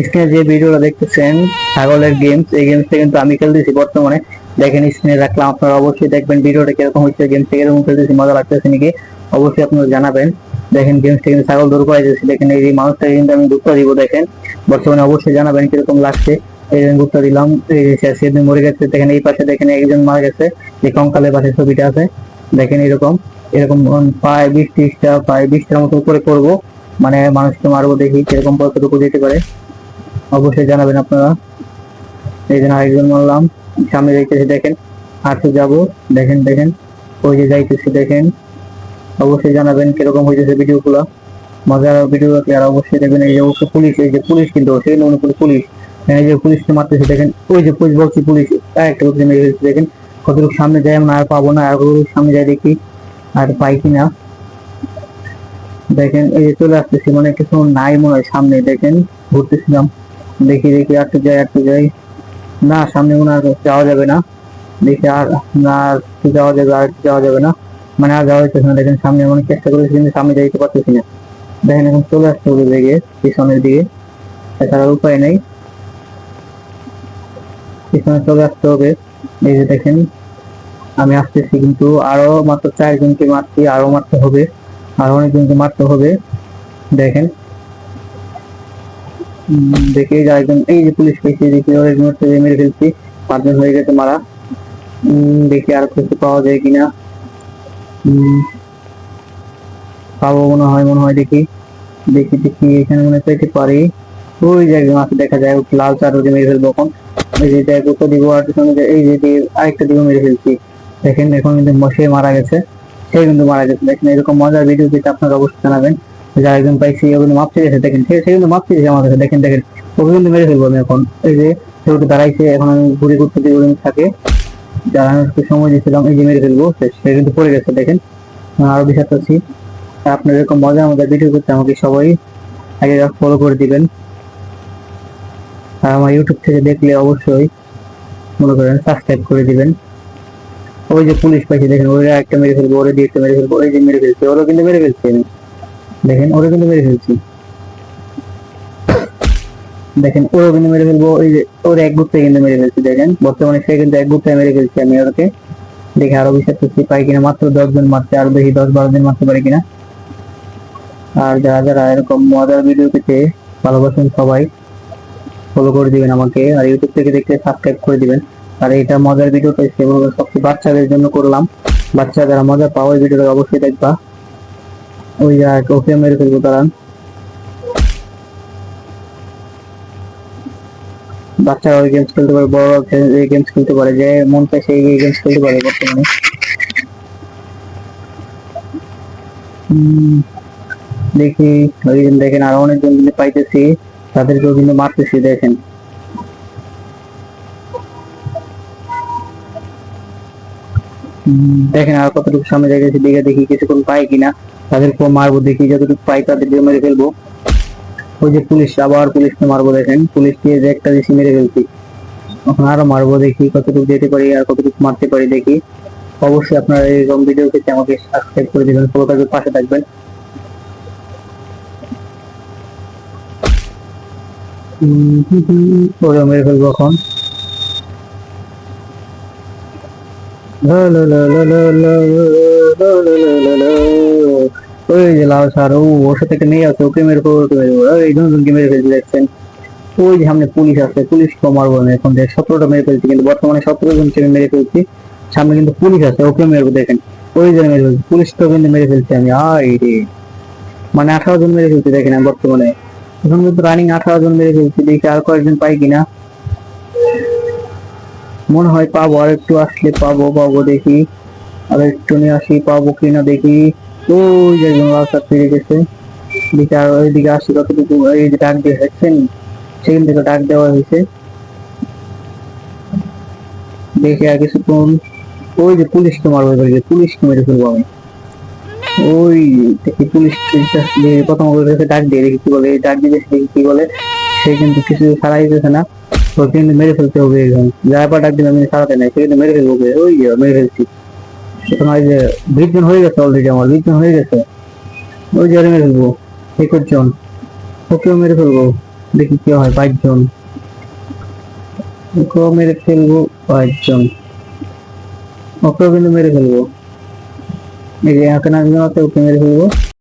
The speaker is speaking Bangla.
স্ক্রিনে যে ভিডিওটা দেখতেছেন ছাগলের গেমস, এই গেমসটা কিন্তু আমি খেলতেছি বর্তমানে। দেখেন স্ক্রিনে রাখলাম, আপনারা অবশ্যই দেখবেন ভিডিওটা কিরকম হচ্ছে, গেমসটা কিরকম খেলতেছি, মজা লাগতেছে নাকি অবশ্যই আপনারা জানাবেন। দেখেন গেমসটা কিন্তু ছাগল দৌড় পাইতেছি, দেখেন এই মানুষটাকে কিন্তু আমি গুপ্তা দিব, দেখেন বর্তমানে অবশ্যই জানাবেন কিরকম লাগছে। এই যে গুপ্তা দিলাম, এই যে সেদিন মরে গেছে, দেখেন এই পাশে দেখেন একজন মারা গেছে, এই কঙ্কালের পাশে ছবিটা আছে, দেখেন এরকম এরকম প্রায় 20-30টা, প্রায় 20টার মতো উপরে করবো, মানে মানুষকে মারবো, দেখি কিরকম কতটুকু যেতে পারে অবশ্যই জানাবেন আপনারা। এই জন্য আরেকজন মারলাম, সামনে যাইতেছি দেখেন, হাঁটতে যাবো, দেখেন দেখেন ওই যে যাইতেছি, দেখেন অবশ্যই জানাবেন কিরকম হইতেছে ভিডিও গুলো, মজার ভিডিও আর অবশ্যই দেখবেন। এই যে পুলিশ, এই যে পুলিশ কিন্তু সেখানে অন্য পুলিশ, এই যে পুলিশকে মারতেছে দেখেন, ওই যে পুলিশ বলছি পুলিশ একটা লোককে মেরে ফেলছে, দেখেন কতটুকু সামনে যাই আমরা আর পাবো না, আর কতটুকু সামনে যাই দেখি আর পাই কিনা। দেখেন এই যে চলে আসতেছি, মানে কিছু নাই মনে হয় সামনে, দেখেন ঘুরতেছিলাম, দেখি দেখি আটকে যাই আটকে যাই, না সামনে মনে হয় যাওয়া যাবে না, দেখি আর না আর যাওয়া যাবে, আর যাওয়া যাবে না, মানে আর যাওয়া যাচ্ছে না। দেখেন সামনে অনেক চেষ্টা করেছি কিন্তু সামনে যাইতে পারতেছি না। দেখেন এখন চলে আসতে হবে দিকে, পিছনের দিকে, এছাড়া উপায় নেই, পিছনে চলে আসতে হবে। এই যে দেখেন আমি আসতেছি, কিন্তু আরো মাত্র 4জনকে মারছি, আরো মারতে হবে, আরো অনেকজনকে মারতে হবে। দেখেন দেখে একজন, এই যে পুলিশ পেয়েছি, দেখি ওর মেরে ফেলছি, 5জন হয়ে গেছে মারা। দেখি আর কিছু পাওয়া যায় কিনা, পাবো মনে হয় দেখি দেখি দেখি এখানে মনে পেতে পারি। ওই যে একজন আছে দেখা যায়, লাল চার মেরে ফেলবো এখন। এই যে দুটো দিব আর এই যে আরেকটা দিব মেরে ফেলছি। দেখেন এখন কিন্তু সে মারা গেছে, সে কিন্তু মারা গেছে। দেখেন এরকম মজার ভিডিও পেতে আপনারা অবশ্যই জানাবেন। যা একজন পাইছি ও কিন্তু মাপতে গেছে, দেখেন সে কিন্তু মাপতে গেছে আমার কাছে, দেখেন দেখেন ওকে কিন্তু মেরে ফেলবো আমি এখন। এই যে সেগুলো দাঁড়াইছে, এখন আমি ঘুরে ঘুরতে দিব থাকে, যারা আমি একটু সময় দিয়েছিলাম, এই যে মেরে ফেলবো, সে কিন্তু পড়ে গেছে। দেখেন আরো বিষয় আছি। আপনার এরকম মজার মজার ভিডিও করতে আমাকে সবাই আগে ফলো করে দিবেন, আর আমার ইউটিউব থেকে দেখলে অবশ্যই মনে করেন সাবস্ক্রাইব করে দিবেন। ওই যে পুলিশ পাইছে দেখেন, ওরা একটা মেরে ফেলবো, ওরা দিয়ে একটা মেরে ফেলবো, ওই যে মেরে ফেলছে, ওরা কিন্তু মেরে ফেলছে আমি, দেখেন ওরা কিন্তু মেরে ফেলছি, দেখেন ওরা কিন্তু মেরে ফেলবো। ওই যে ওরা এক গ্রুপে কিন্তু মেরে ফেলছি, দেখেন বর্তমানে সে কিন্তু এক গ্রুপে মেরে ফেলছি আমি ওকে। দেখে আরো বিশ্বাস করছি পাই কিনা, মাত্র 10জন মারছে, আর দেখি 10-12 জন মারতে পারি কিনা। আর যারা যারা এরকম মজার ভিডিও পেতে ভালোবাসেন সবাই ফলো করে দিবেন আমাকে, আর ইউটিউব থেকে দেখলে সাবস্ক্রাইব করে দিবেন। আর এটা মজার ভিডিওটা সেভাবে সবচেয়ে বাচ্চাদের জন্য করলাম, বাচ্চা যারা মজা পাওয়া ওই ভিডিওটা অবশ্যই দেখবা। ওই আর ওকে মেরে ফেলবো তারা, বাচ্চারা ওই গেমস খেলতে পারে, বড় এই গেমস খেলতে পারে, যে মন চায় সেই গেমস খেলতে পারে বর্তমানে। দেখি ওই দেখেন আরো অনেকজন কিন্তু পাইতেছি, তাদেরকেও কিন্তু মারতেছি। দেখেন দেখেন আর কতটুকু সামনে যাইতেছি, দিকে দেখি কিছুক্ষণ পাই কিনা, তাদেরকেও মারবো, দেখি যতটুকু পাই তাদেরকেও মেরে ফেলবো। ওই যে পুলিশ, আবার পুলিশকে মারবো, দেখেন পুলিশকে যে একটা বেশি মেরে ফেলছি, এখন আরো মারবো, দেখি কতটুকু যেতে পারি আর কতটুকু মারতে পারি দেখি। অবশ্যই আপনারা এরকম ভিডিও পেতে আমাকে সাবস্ক্রাইব করে দিবেন, ফলো থাকবেন, পাশে থাকবেন। ওরা মেরে ফেলবো এখন। ওই যে লাল সার, ওর সাথে একটা মেয়ে আছে, ওকে মেরে ফেলবো, এই দুজনকে মেরে ফেলতে দেখছেন। ওই যে সামনে পুলিশ আছে, পুলিশকে মারবো না এখন, 17টা মেরে ফেলছি, কিন্তু বর্তমানে 17জনকে মেরে ফেলছি। সামনে কিন্তু পুলিশ আছে, ওকে মেরবো, দেখেন ওই যে মেরে ফেলছি, পুলিশকেও কিন্তু মেরে ফেলছি আমি। আই রে, মানে 18জন মেরে ফেলছি দেখেন আমি বর্তমানে, এখন কিন্তু রানিং 18জন মেরে ফেলছি। দেখি আর কয়েকজন পাই কিনা, মনে হয় পাবো, আর একটু আসলে পাবো পাবো দেখি, আর একটু নিয়ে আসি পাবো কিনা দেখি। ওই যে একজন রাস্তা ফিরে গেছে, দেখি আর ওইদিকে আসি কতটুকু, এই যে ডাক দিয়ে দেখছেন, সেখান থেকে ডাক দেওয়া হয়েছে। দেখি আর কিছুক্ষণ, ওই যে পুলিশকে মারবো, এবার পুলিশকে মেরে ফেলবো আমি। ওই দেখি পুলিশ প্রথম ডাক দিয়ে দেখি কি বলে, ডাক দিয়ে দেখি কি বলে, সে কিন্তু কিছু সারা দিতেছে না, ওকে কিন্তু মেরে ফেলতে হবে একজন, যার পর ডাক দিলে আমি সারাতে নাই, সে কিন্তু মেরে ফেলবো, ওই মেরে ফেলছি। এখন ওই যে 20জন হয়ে গেছে অলরেডি, আমার 20জন হয়ে গেছে, ওই যে মেরে ফেলবো 21জন, ওকেও মেরে ফেলবো। দেখি কি হয়। 5 জন, ওকেও মেরে ফেলবো। 5 জন, ওকেও কিন্তু মেরে ফেলবো। এই যে এখানে একজন আছে, ওকে মেরে ফেলবো।